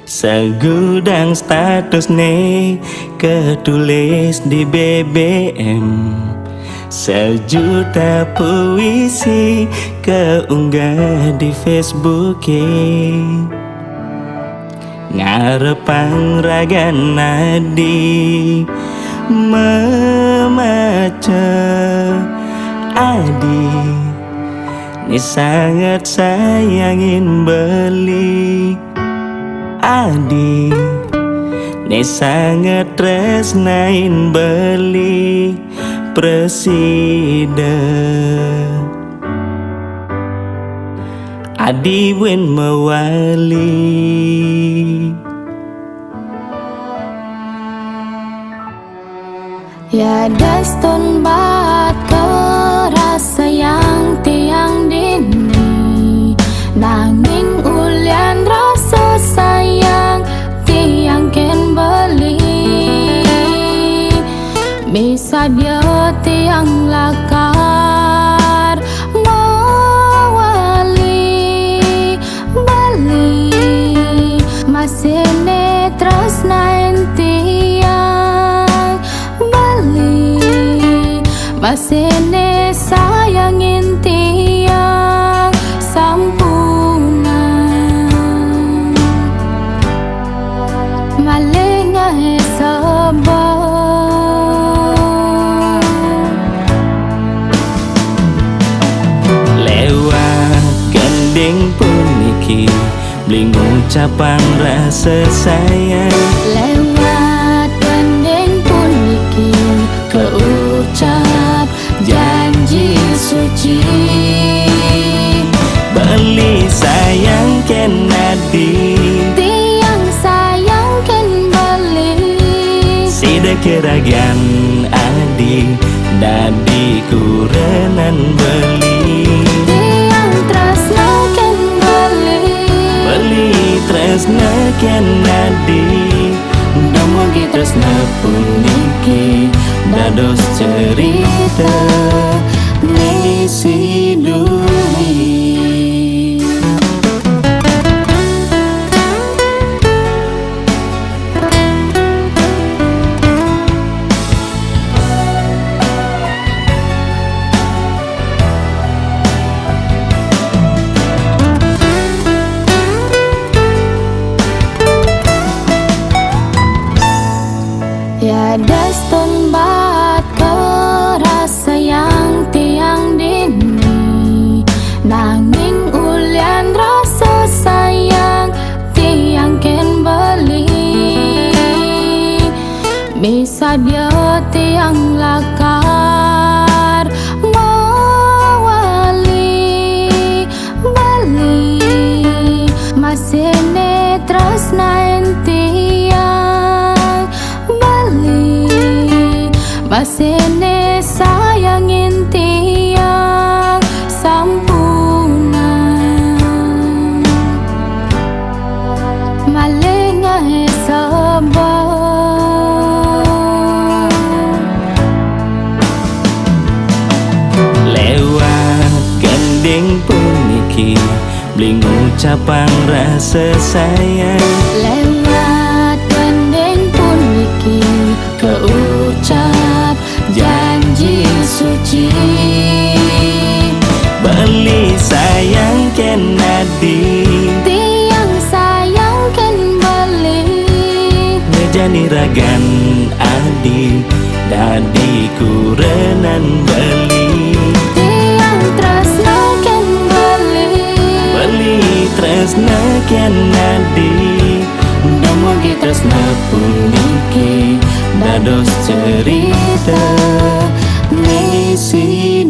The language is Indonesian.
Segudang status nih ketulis di BBM, sejuta puisi keunggah di Facebook. Ngarepang raga nadi memaca adi, ni sangat sayangin beli adi, ni sangat tresnain beli presiden. Adi win mewali. Ya daston bat kerasa yang tiang dini, nanging ulian rasa sayang tiang ken beli. Bisa dia tiang lakar mewali beli, masih netras nain tiang beli, masih ne sayangin tiang sampuna. Malenga sabah puniki beli ngucapan rasa sayang. Lewat gandeng puniki keucap janji suci. Beli sayang ken nadi, tiang sayang ken beli. Sida keragan adi dadi kurenan beli. Tresna ken nadi domogi tresna puniki dados cerita ngisi duni. Ya daston bat kerasa yang tiang dini, nanging ulian rasa sayang tiang ken beli. Bisa dia tiang lakar mewali beli, masih netras nain tiang beli, masih ne sayangin tiang sampuna. Malenga sabah lewat gandeng puniki beli ngucapan rasa sayang. Lewat gandeng puniki keucap janji suci. Beli sayang ken nadi, tiang sayang ken beli. ngejani ragan adi dadi kurenan beli. Tiang tresna ken beli, beli tresna ken nadi domogi tresna puniki dados cerita ngisi